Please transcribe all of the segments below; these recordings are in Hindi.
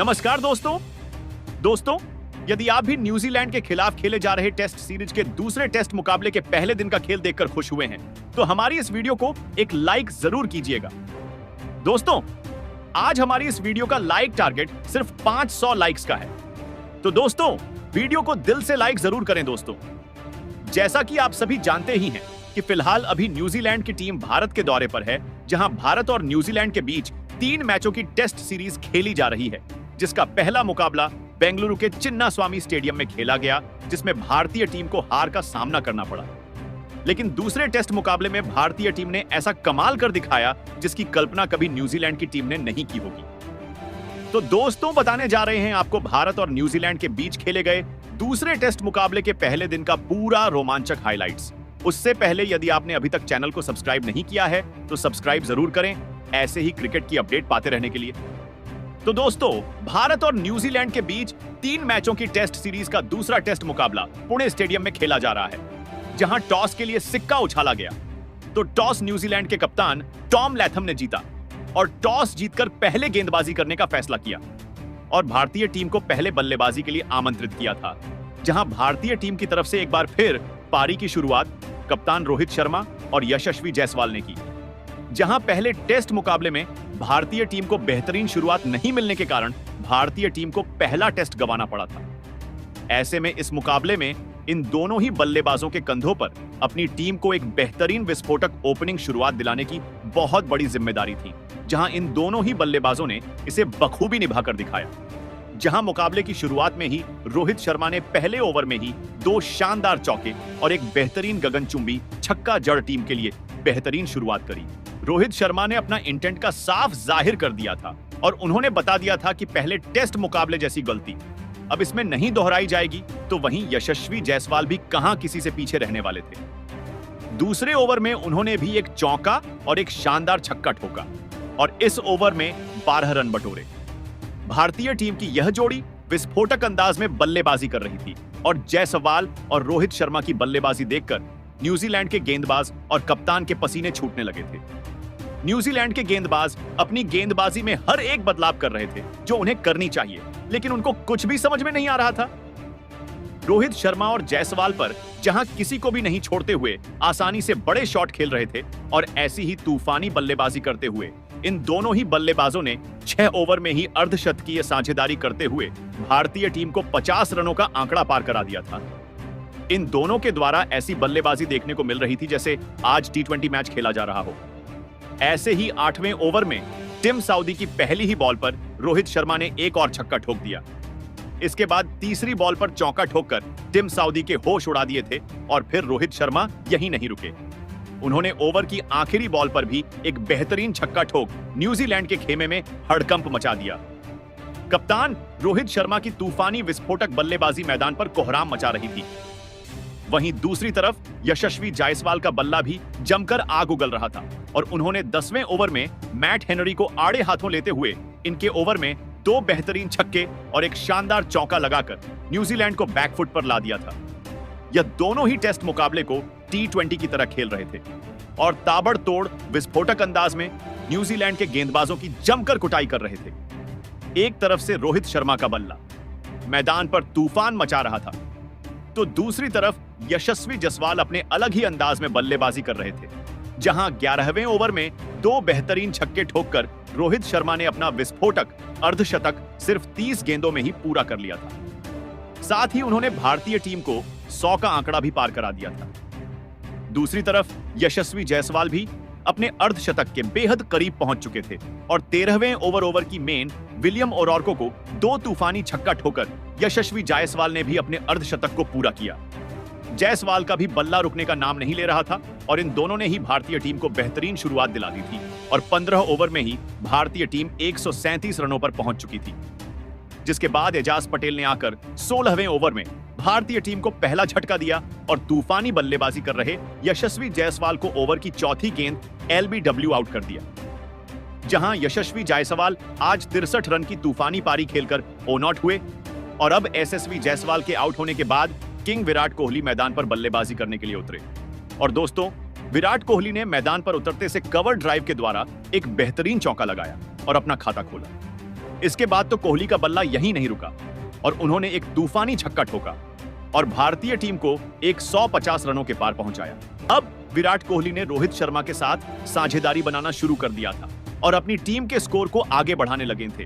नमस्कार दोस्तों, यदि आप भी न्यूजीलैंड के खिलाफ खेले जा रहे टेस्ट सीरीज के दूसरे टेस्ट मुकाबले के पहले दिन का खेल देखकर खुश हुए हैं, तो हमारी इस वीडियो को एक लाइक जरूर कीजिएगा। दोस्तों, आज हमारी इस वीडियो का लाइक टारगेट सिर्फ 500 लाइक्स का है। तो दोस्तों, वीडियो को दिल से लाइक जरूर करें। दोस्तों, जैसा कि आप सभी जानते ही हैं कि फिलहाल अभी न्यूजीलैंड की टीम भारत के दौरे पर है, जहां भारत और न्यूजीलैंड के बीच 3 मैचों की टेस्ट सीरीज खेली जा रही है, जिसका पहला मुकाबला बेंगलुरु के चिन्नास्वामी स्टेडियम में खेला गया, जिसमें भारतीय टीम को हार का सामना करना पड़ा। लेकिन दूसरे टेस्ट मुकाबले में भारतीय टीम ने ऐसा कमाल कर दिखाया जिसकी कल्पना कभी न्यूजीलैंड की टीम ने नहीं की होगी। तो दोस्तों, बताने जा रहे हैं आपको भारत और न्यूजीलैंड के बीच खेले गए दूसरे टेस्ट मुकाबले के पहले दिन का पूरा रोमांचक हाइलाइट्स। उससे पहले यदि आपने अभी तक चैनल को सब्सक्राइब नहीं किया है तो सब्सक्राइब जरूर करें, ऐसे ही क्रिकेट की अपडेट पाते रहने के लिए। तो दोस्तों, भारत और न्यूजीलैंड के बीच 3 मैचों की टेस्ट सीरीज का दूसरा टेस्ट मुकाबला पुणे स्टेडियम में खेला जा रहा है, जहां टॉस के लिए सिक्का उछाला गया। तो टॉस न्यूजीलैंड के कप्तान टॉम लैथम ने जीता और टॉस जीतकर पहले गेंदबाजी करने का फैसला किया और भारतीय टीम को पहले बल्लेबाजी के लिए आमंत्रित किया था, जहां भारतीय टीम की तरफ से एक बार फिर पारी की शुरुआत कप्तान रोहित शर्मा और यशस्वी जायसवाल ने की। जहां पहले टेस्ट मुकाबले में भारतीय टीम को बेहतरीन शुरुआत नहीं मिलने के कारण भारतीय टीम को पहला टेस्ट गंवाना पड़ा था। ऐसे में इस मुकाबले में इन दोनों ही बल्लेबाजों के कंधों पर अपनी टीम को एक बेहतरीन विस्फोटक ओपनिंग शुरुआत दिलाने की बहुत बड़ी जिम्मेदारी थी, जहां इन दोनों ही बल्लेबाजों ने इसे बखूबी निभाकर दिखाया। जहां मुकाबले की शुरुआत में ही रोहित शर्मा ने पहले ओवर में ही 2 शानदार चौके और एक बेहतरीन गगनचुंबी छक्का जड़ टीम के लिए बेहतरीन शुरुआत करी। रोहित शर्मा ने अपना इंटेंट का साफ जाहिर कर दिया था और उन्होंने बता दिया था कि पहले टेस्ट मुकाबले जैसी गलती अब इसमें नहीं दोहराई जाएगी। तो वहीं यशस्वी जायसवाल भी कहां किसी से पीछे रहने वाले थे। दूसरे ओवर में उन्होंने भी एक चौका और एक शानदार छक्का ठोका और इस ओवर में 12 रन बटोरे। भारतीय टीम की यह जोड़ी विस्फोटक अंदाज में बल्लेबाजी कर रही थी और जायसवाल और रोहित शर्मा की बल्लेबाजी देखकर न्यूजीलैंड के गेंदबाज और कप्तान के पसीने छूटने लगे थे। न्यूजीलैंड के गेंदबाज अपनी गेंदबाजी में हर एक बदलाव कर रहे थे जो उन्हें करनी चाहिए, लेकिन उनको कुछ भी समझ में नहीं आ रहा था। रोहित शर्मा और जायसवाल पर जहां किसी को भी नहीं छोड़ते हुए आसानी से बड़े शॉट खेल रहे थे और ऐसी ही तूफानी बल्लेबाजी करते हुए इन दोनों ही बल्लेबाजों ने 6 ओवर में ही अर्धशतकीय साझेदारी करते हुए भारतीय टीम को 50 रनों का आंकड़ा पार करा दिया था। इन दोनों के द्वारा ऐसी बल्लेबाजी देखने को मिल रही थी जैसे आज T20 मैच खेला जा रहा हो। ऐसे ही 8वें ओवर में टिम साउदी की पहली ही बॉल पर रोहित शर्मा ने एक और छक्का ठोक दिया। इसके बाद तीसरी बॉल पर चौका ठोककर टिम साउदी के होश उड़ा दिए थे और फिर रोहित शर्मा यहीं नहीं रुके। उन्होंने ओवर की आखिरी बॉल पर भी एक बेहतरीन छक्का ठोक न्यूजीलैंड के खेमे में हड़कंप मचा दिया। कप्तान रोहित शर्मा की तूफानी विस्फोटक बल्लेबाजी मैदान पर कोहराम मचा रही थी। वहीं दूसरी तरफ यशस्वी जायसवाल का बल्ला भी जमकर आग उगल रहा था और उन्होंने 10वें ओवर में मैट हेनरी को आड़े हाथों लेते हुए इनके ओवर में 2 बेहतरीन छक्के और एक शानदार चौका लगाकर न्यूजीलैंड को बैकफुट पर ला दिया था। यह दोनों ही टेस्ट मुकाबले को T20 की तरह खेल रहे थे और ताबड़तोड़ विस्फोटक अंदाज में न्यूजीलैंड के गेंदबाजों की जमकर कुटाई कर रहे थे। एक तरफ से रोहित शर्मा का बल्ला मैदान पर तूफान मचा रहा था, तो दूसरी तरफ यशस्वी जायसवाल अपने अलग ही अंदाज में बल्लेबाजी कर रहे थे, जहां 11वें ओवर में 2 बेहतरीन छक्के ठोककर रोहित शर्मा ने अपना विस्फोटक अर्धशतक सिर्फ 30 गेंदों में ही पूरा कर लिया था। साथ ही उन्होंने भारतीय टीम को 100 का आंकड़ा भी पार करा दिया था। दूसरी तरफ यशस्वी जायसवाल भी अपने अर्धशतक के बेहद करीब पहुंच चुके थे और 13वें ओवर की मेन विलियम ओरॉर्को को 2 तूफानी छक्का ठोकर यशस्वी जायसवाल ने भी अपने अर्धशतक को पूरा किया। जायसवाल का भी बल्ला रुकने का नाम नहीं ले रहा था और इन दोनों ने ही भारतीय टीम को बेहतरीन शुरुआत दिला दी थी और 15 ओवर में ही भारतीय टीम 137 रनों पर पहुंच चुकी थी, जिसके बाद एजाज पटेल ने आकर 16वें ओवर में भारतीय टीम को पहला झटका दिया और तूफानी बल्लेबाजी कर रहे यशस्वी जायसवाल को ओवर की चौथी गेंद LBW आउट कर दिया। जहां यशस्वी जायसवाल आज 63 रन की तूफानी पारी खेलकर ऑन आउट हुए और अब SSV जायसवाल के आउट होने के बाद किंग विराट कोहली मैदान पर बल्लेबाजी करने के लिए उतरे। और दोस्तों, विराट कोहली ने मैदान पर उतरते से कवर ड्राइव के द्वारा एक बेहतरीन चौका लगाया और अपना खाता खोला। इसके बाद तो कोहली का बल्ला यहीं नहीं रुका और उन्होंने एक तूफानी छक्का ठोका और भारतीय टीम को 150 रनों के पार पहुंचाया। अब विराट कोहली ने रोहित शर्मा के साथ साझेदारी बनाना शुरू कर दिया था और अपनी टीम के स्कोर को आगे बढ़ाने लगे थे।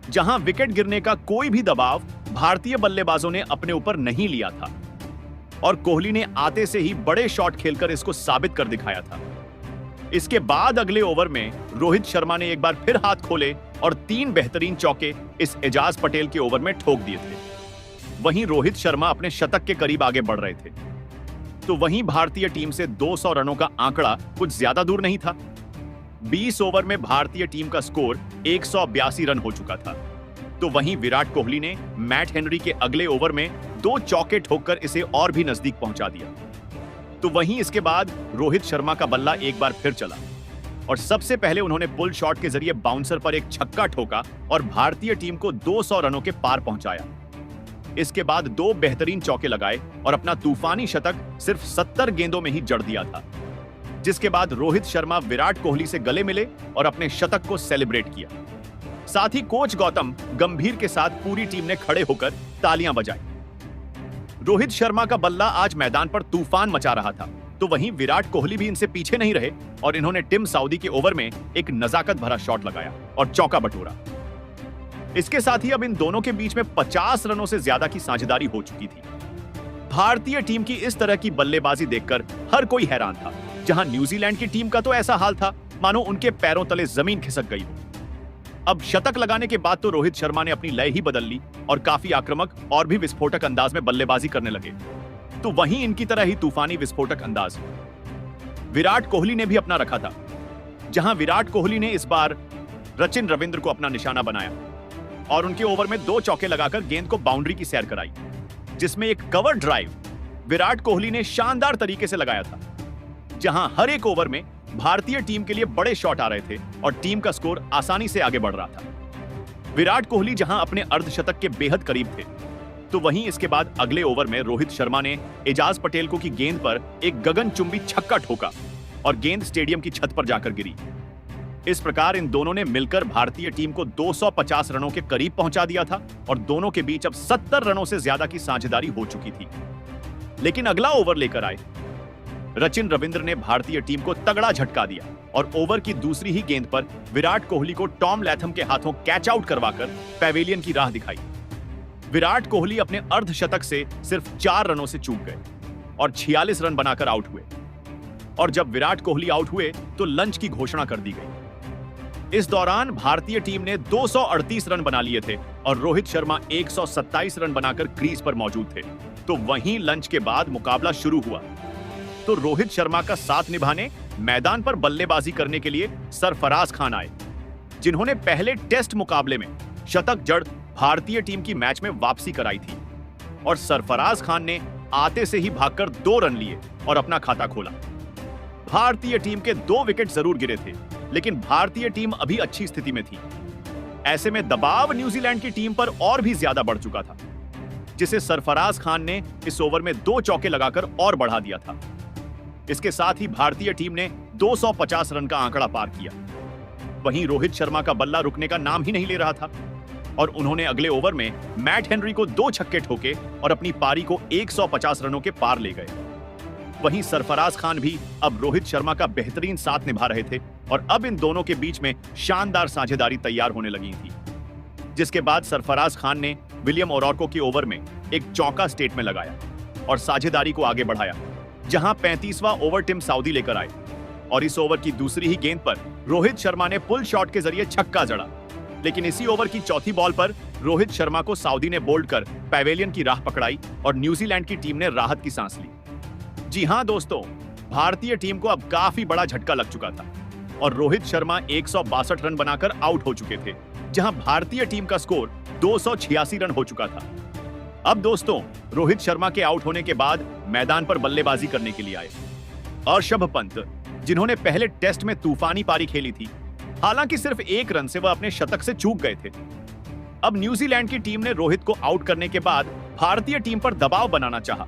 जहां विकेट गिरने का कोई भी दबाव भारतीय बल्लेबाजों ने अपने ऊपर नहीं लिया था और कोहली ने आते से ही बड़े शॉट खेलकर इसको साबित कर दिखाया था। इसके बाद अगले ओवर में रोहित शर्मा ने एक बार फिर हाथ खोले और 3 बेहतरीन चौके इस एजाज पटेल के ओवर में ठोक दिए थे। वहीं रोहित शर्मा अपने शतक के करीब आगे बढ़ रहे थे, तो वहीं भारतीय टीम से 200 रनों का आंकड़ा कुछ ज्यादा दूर नहीं था। 20 ओवर में भारतीय टीम का स्कोर 182 रन हो चुका था, तो वहीं विराट कोहली ने मैट हेनरी के अगले ओवर में 2 चौके ठोककर इसे और भी नजदीक पहुंचा दिया। तो वहीं इसके बाद रोहित शर्मा का बल्ला एक बार फिर चला और सबसे पहले उन्होंने पुल शॉट के जरिए बाउंसर पर एक छक्का ठोका और भारतीय टीम को 200 रनों के पार पहुंचाया। इसके बाद 2 बेहतरीन चौके लगाए और अपना तूफानी शतक सिर्फ 70 गेंदों में ही जड़ दिया था, जिसके बाद रोहित शर्मा विराट कोहली से गले मिले और अपने शतक को सेलिब्रेट किया। साथ ही कोच गौतम गंभीर के साथ पूरी टीम ने खड़े होकर तालियां बजाई। रोहित शर्मा का बल्ला आज मैदान पर तूफान मचा रहा था, तो वहीं विराट कोहली भी इनसे पीछे नहीं रहे और इन्होंने टिम साउदी के ओवर में एक नजाकत भरा शॉट लगाया और चौका बटोरा। इसके साथ ही अब इन दोनों के बीच में 50 रनों से ज्यादा की साझेदारी हो चुकी थी। भारतीय टीम की इस तरह की बल्लेबाजी देखकर हर कोई हैरान था, जहां न्यूजीलैंड की टीम का तो ऐसा हाल था मानो उनके पैरों तले जमीन खिसक गई हो। अब शतक लगाने के बाद तो रोहित शर्मा ने अपनी लय ही बदल ली और काफी आक्रामक और भी विस्फोटक अंदाज में बल्लेबाजी करने लगे। तो वहीं इनकी तरह ही तूफानी विस्फोटक अंदाज विराट कोहली ने भी अपना रखा था, जहां विराट कोहली ने इस बार रचिन रविंद्र को अपना निशाना बनाया और उनके ओवर में 2 चौके लगाकर गेंद को बाउंड्री की सैर कराई, जिसमें एक कवर ड्राइव विराट कोहली ने शानदार तरीके से लगाया था, जहां हर एक ओवर में भारतीय टीम के लिए बड़े शॉट आ रहे थे और टीम का स्कोर आसानी से आगे बढ़ रहा था। विराट कोहली जहां अपने अर्धशतक के बेहद करीब थे, तो वहीं इसके बाद अगले ओवर में रोहित शर्मा ने एजाज पटेल को की गेंद पर एक गगनचुंबी छक्का ठोका और गेंद स्टेडियम की छत पर जाकर गिरी। इस प्रकार इन दोनों ने मिलकर भारतीय टीम को 250 रनों के करीब पहुंचा दिया था और दोनों के बीच अब 70 रनों से ज्यादा की साझेदारी हो चुकी थी। लेकिन अगला ओवर लेकर आए रचिन रविंद्र ने भारतीय टीम को तगड़ा झटका दिया और ओवर की दूसरी ही गेंद पर विराट कोहली को टॉम लैथम के हाथों कैच आउट करवाकर पैवेलियन की राह दिखाई। विराट कोहली अपने अर्धशतक से सिर्फ 4 रनों से चूक गए और 46 रन बनाकर आउट हुए और जब विराट कोहली आउट हुए तो लंच की घोषणा कर दी गई। इस दौरान भारतीय टीम ने 238 रन बना लिए थे और रोहित शर्मा 127 रन बनाकर क्रीज पर मौजूद थे। तो वहीं लंच के बाद मुकाबला शुरू हुआ, तो रोहित शर्मा का साथ निभाने मैदान पर बल्लेबाजी करने के लिए सरफराज खान आए, जिन्होंने पहले टेस्ट मुकाबले में शतक जड़ भारतीय टीम की मैच में वापसी कराई थी और सरफराज खान ने आते से ही भागकर 2 रन लिए और अपना खाता खोला। भारतीय टीम के 2 विकेट जरूर गिरे थे, लेकिन भारतीय टीम अभी अच्छी स्थिति में थी। ऐसे में दबाव न्यूजीलैंड की टीम पर और भी ज्यादा बढ़ चुका था, जिसे सरफराज खान ने इस ओवर में 2 चौके लगाकर और बढ़ा दिया था। इसके साथ ही भारतीय टीम ने 250 रन का आंकड़ा पार किया। वहीं रोहित शर्मा का बल्ला रुकने का नाम ही नहीं ले रहा था और उन्होंने अगले ओवर में मैट हेनरी को 2 छक्के ठोके और अपनी पारी को 150 रनों के पार ले गए। वहीं सरफराज खान भी अब रोहित शर्मा का बेहतरीन साथ निभा रहे थे और अब इन दोनों के बीच में शानदार साझेदारी तैयार होने लगी थी, जिसके बाद सरफराज खान ने विलियम ओरॉर्को के ओवर में एक चौका स्टेट में लगाया और साझेदारी को आगे बढ़ाया, जहां 35वां ओवर टिम साउदी लेकर आए और इस ओवर की दूसरी ही गेंद पर रोहित शर्मा ने पुल शॉट के जरिए छक्का जड़ा। लेकिन इसी ओवर की चौथी बॉल पर रोहित शर्मा को साउदी ने बोल्ड कर पैवेलियन की राह पकड़ाई और न्यूजीलैंड की टीम ने राहत की सांस ली। जी हां दोस्तों, भारतीय टीम को अब काफी बड़ा झटका लग चुका था और रोहित शर्मा 162 रन बनाकर आउट हो चुके थे, जहां भारतीय टीम का स्कोर 286 रन हो चुका था। अब दोस्तों, रोहित शर्मा के आउट होने के बाद मैदान पर बल्लेबाजी करने के लिए आए ऋषभ पंत, जिन्होंने पहले टेस्ट में तूफानी पारी खेली थी। हालांकि सिर्फ 1 रन से वह अपने शतक से चूक गए थे। अब न्यूजीलैंड की टीम ने रोहित को आउट करने के बाद भारतीय टीम पर दबाव बनाना चाहा,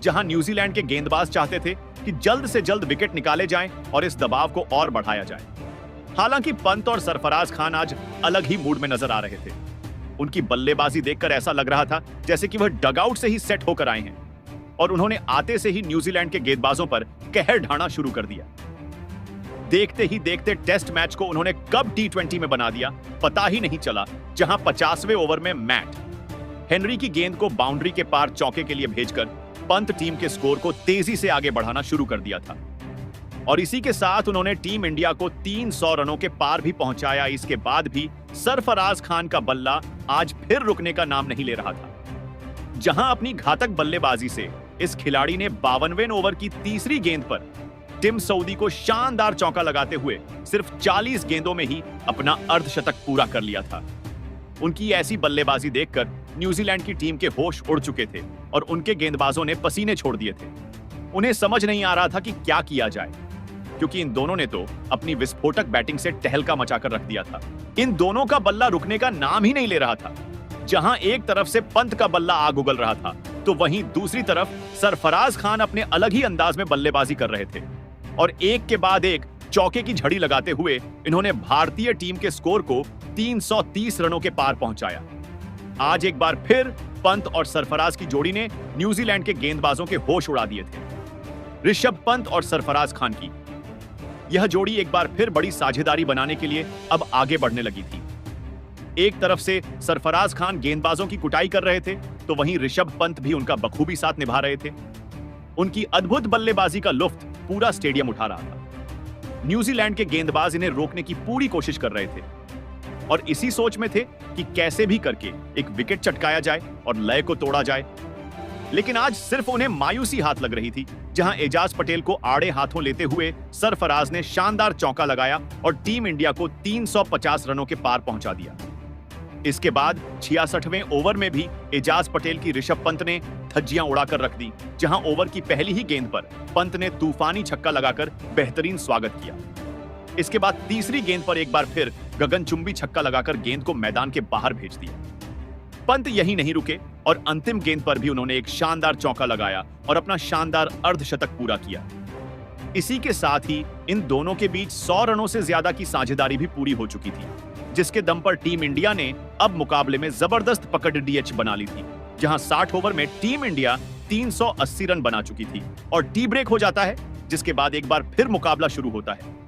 जहां न्यूजीलैंड के गेंदबाज चाहते थे कि जल्द से जल्द विकेट निकाले जाएं और इस दबाव को और बढ़ाया जाए। हालांकि पंत और सरफराज खान आज अलग ही मूड में नजर आ रहे थे। उनकी बल्लेबाजी देखकर ऐसा लग रहा था जैसे कि वह डगआउट से ही सेट होकर आए हैं और उन्होंने आते से ही न्यूजीलैंड के गेंदबाजों पर कहर ढाना शुरू कर दिया। देखते ही देखते टेस्ट मैच को उन्होंने कब T20 में बना दिया पता ही नहीं चला, जहां 50वें ओवर में मैट हेनरी की गेंद को बाउंड्री के पार चौके के लिए भेजकर पंत टीम के स्कोर को तेजी से आगे बढ़ाना शुरू कर दिया था और इसी के साथ उन्होंने टीम इंडिया को 300 रनों के पार भी पहुंचाया। इसके बाद भी सरफराज खान का बल्ला आज फिर रुकने का नाम नहीं ले रहा था। जहां अपनी घातक बल्लेबाजी से इस खिलाड़ी ने 52वें ओवर की तीसरी गेंद पर टिम सऊदी को शानदार चौका लगाते हुए सिर्फ 40 गेंदों में ही अपना अर्धशतक पूरा कर लिया था। उनकी ऐसी बल्लेबाजी देखकर न्यूजीलैंड की टीम के होश उड़ चुके थे और उनके गेंदबाजों ने पसीने छोड़ दिए थे। उन्हें समझ नहीं आ रहा था कि क्या किया जाए, क्योंकि इन दोनों ने तो अपनी विस्फोटक बैटिंग से तहलका मचाकर रख दिया था। इन दोनों का बल्ला रुकने का नाम ही नहीं ले रहा था। जहां एक तरफ से पंत का बल्ला आग उगल रहा था, तो वहीं दूसरी तरफ सरफराज खान अपने अलग ही अंदाज में बल्लेबाजी कर रहे थे और एक के बाद एक चौके की झड़ी लगाते हुए इन्होंने भारतीय टीम के स्कोर को 330 रनों के पार पहुंचाया। आज एक बार फिर पंत और सरफराज की जोड़ी ने न्यूजीलैंड के गेंदबाजों के होश उड़ा दिए थे। ऋषभ पंत और सरफराज खान की यह जोड़ी एक बार फिर बड़ी साझेदारी बनाने के लिए अब आगे बढ़ने लगी थी। एक तरफ से सरफराज खान गेंदबाजों की कुटाई कर रहे थे, तो वहीं ऋषभ पंत भी उनका बखूबी साथ निभा रहे थे। उनकी अद्भुत बल्लेबाजी का लुत्फ पूरा स्टेडियम उठा रहा था। न्यूजीलैंड के गेंदबाज इन्हें रोकने की पूरी कोशिश कर रहे थे और इसी सोच में थे कि कैसे भी करके एक विकेट चटकाया जाए और लय को तोड़ा जाए। लेकिन आज सिर्फ उन्हें मायूसी हाथ लग रही थी, जहां एजाज पटेल को आड़े हाथों लेते हुए सरफराज ने शानदार चौका लगाया और टीम इंडिया को 350 रनों के पार पहुंचा दिया। इसके बाद 66वें ओवर में भी एजाज पटेल की ऋषभ पंत ने धज्जियां उड़ाकर रख दी, जहां ओवर की पहली ही गेंद पर पंत ने तूफानी छक्का लगाकर बेहतरीन स्वागत किया। इसके बाद तीसरी गेंद पर एक बार फिर गगनचुंबी छक्का लगाकर गेंद को मैदान के बाहर भेज दिया। पंत यहीं नहीं रुके और अंतिम गेंद पर भी उन्होंने एक शानदार चौका लगाया और अपना शानदार अर्धशतक पूरा किया। इसी के साथ ही इन दोनों के बीच 100 रनों से ज्यादा की साझेदारी भी पूरी हो चुकी थी, जिसके दम पर टीम इंडिया ने अब मुकाबले में जबरदस्त पकड़ डीएच बना ली थी, जहां 60 ओवर में टीम इंडिया 380 रन बना चुकी थी और टी ब्रेक हो जाता है, जिसके बाद एक बार फिर मुकाबला शुरू होता है,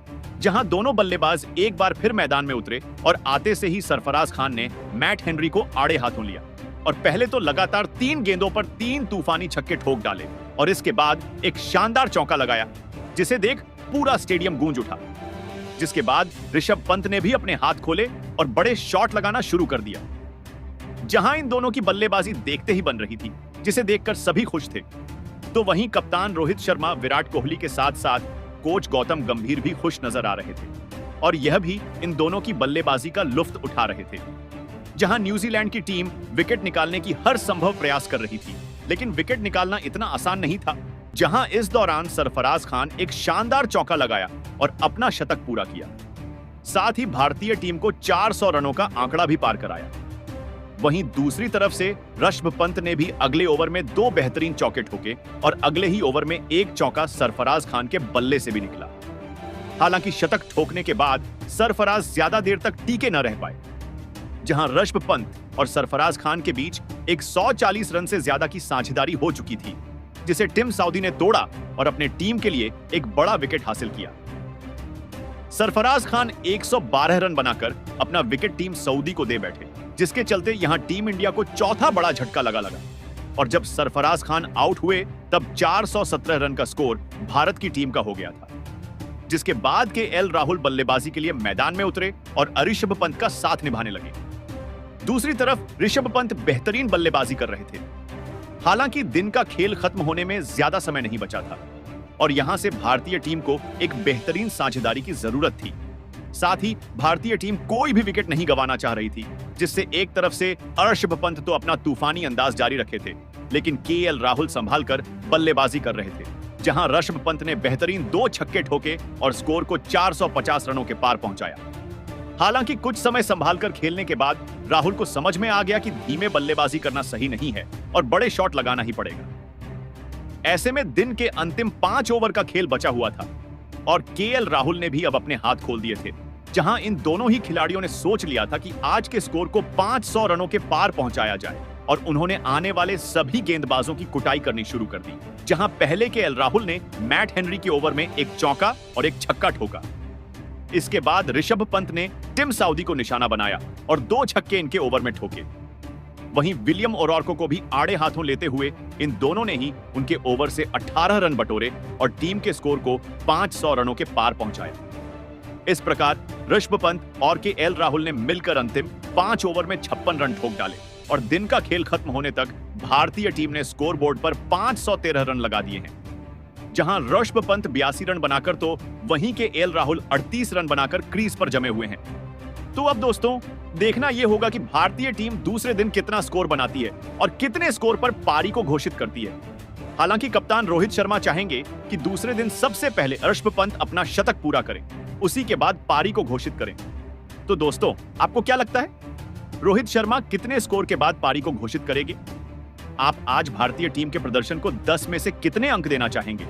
जहां दोनों बल्लेबाज एक बार फिर मैदान में उतरे और आते से ही सरफराज खान ने मैट हेनरी को आड़े हाथों लिया और पहले तो लगातार 3 गेंदों पर 3 तूफानी छक्के ठोक डाले और इसके बाद एक शानदार चौका लगाया, जिसे देख पूरा स्टेडियम गूंज उठा। जिसके बाद ऋषभ पंत ने भी अपने हाथ खोले और बड़े शॉट लगाना शुरू कर दिया। जहां इन दोनों की बल्लेबाजी देखते ही बन रही थी, जिसे देखकर सभी खुश थे, तो वहीं कप्तान रोहित शर्मा, विराट कोहली के साथ साथ कोच गौतम गंभीर भी खुश नजर आ रहे थे और यह भी इन दोनों की बल्लेबाजी का लुत्फ उठा रहे थे। जहां न्यूजीलैंड की टीम विकेट निकालने की हर संभव प्रयास कर रही थी, लेकिन विकेट निकालना इतना आसान नहीं था। जहां इस दौरान सरफराज खान एक शानदार चौका लगाया और अपना शतक पूरा किया, साथ ही भारतीय टीम को 400 रनों का आंकड़ा भी पार कराया। वहीं दूसरी तरफ से ऋषभ पंत ने भी अगले ओवर में 2 बेहतरीन चौके ठोके और अगले ही ओवर में एक चौका सरफराज खान के बल्ले से भी निकला। हालांकि शतक ठोकने के बाद सरफराज ज्यादा देर तक टीके न रह पाए, जहां ऋषभ पंत और सरफराज खान के बीच एक 140 रन से ज्यादा की साझेदारी हो चुकी थी, जिसे टिम सऊदी ने तोड़ा और अपने टीम के लिए एक बड़ा विकेट हासिल किया। सरफराज खान 112 रन बनाकर अपना विकेट टीम सऊदी को दे बैठे, जिसके चलते यहां टीम इंडिया को चौथा बड़ा झटका लगा और जब सरफराज खान आउट हुए तब 417 रन का स्कोर भारत की टीम का हो गया था। जिसके बाद के एल राहुल बल्लेबाजी के लिए मैदान में उतरे और ऋषभ पंत का साथ निभाने लगे। दूसरी तरफ ऋषभ पंत बेहतरीन बल्लेबाजी कर रहे थे। हालांकि दिन का खेल खत्म होने में ज्यादा समय नहीं बचा था और यहां से भारतीय टीम को एक बेहतरीन साझेदारी की जरूरत थी। साथ ही भारतीय टीम कोई भी विकेट नहीं गंवाना चाह रही थी, जिससे एक तरफ से ऋषभ पंत तो अपना तूफानी अंदाज जारी रखे थे, लेकिन केएल राहुल संभालकर बल्लेबाजी कर रहे थे, जहां ऋषभ पंत ने बेहतरीन 2 छक्के ठोके और स्कोर को 450 रनों के पार पहुंचाया। हालांकि कुछ समय संभालकर खेलने के बाद राहुल को समझ में आ गया कि धीमे बल्लेबाजी करना सही नहीं है और बड़े शॉट लगाना ही पड़ेगा। ऐसे में दिन के अंतिम 5 ओवर का खेल बचा हुआ था और केएल राहुल ने भी अब अपने हाथ खोल दिए थे, जहां इन दोनों ही खिलाड़ियों ने सोच लिया था कि आज के स्कोर को 500 रनों के पार पहुंचाया जाए और उन्होंने आने वाले सभी गेंदबाजों की कुटाई करनी शुरू कर दी। जहां पहले के एल राहुल ने मैट हेनरी के ओवर में एक चौका और एक छक्का ठोका। इसके बाद ऋषभ पंत ने टिम साउदी को निशाना बनाया और 2 छक्के इनके ओवर में ठोके। वहीं विलियम ओरॉर्को को भी आड़े हाथों लेते हुए इन दोनों ने ही उनके ओवर से 18 रन बटोरे और टीम के स्कोर को 500 रनों के पार पहुंचाया। इस प्रकार ऋषभ पंत और के एल राहुल ने मिलकर अंतिम 5 ओवर में 56 रन ठोक डाले और दिन का खेल खत्म होने तक भारतीय टीम ने स्कोर बोर्ड पर 513 रन लगा दिए हैं। जहां ऋषभ पंत 82 रन बनाकर तो वहीं के एल राहुल 38 रन बनाकर क्रीज पर जमे हुए हैं। तो अब दोस्तों देखना यह होगा कि भारतीय टीम दूसरे दिन कितना स्कोर बनाती है और कितने स्कोर पर पारी को घोषित करती है। हालांकि कप्तान रोहित शर्मा चाहेंगे कि दूसरे दिन सबसे पहले ऋषभ पंत अपना शतक पूरा करें, उसी के बाद पारी को घोषित करें। तो दोस्तों आपको क्या लगता है, रोहित शर्मा कितने स्कोर के बाद पारी को घोषित करेंगे? आप आज भारतीय टीम के प्रदर्शन को 10 में से कितने अंक देना चाहेंगे?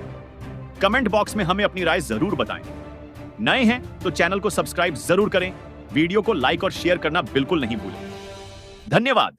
कमेंट बॉक्स में हमें अपनी राय जरूर बताएं। नए हैं तो चैनल को सब्सक्राइब जरूर करें, वीडियो को लाइक और शेयर करना बिल्कुल नहीं भूलें। धन्यवाद।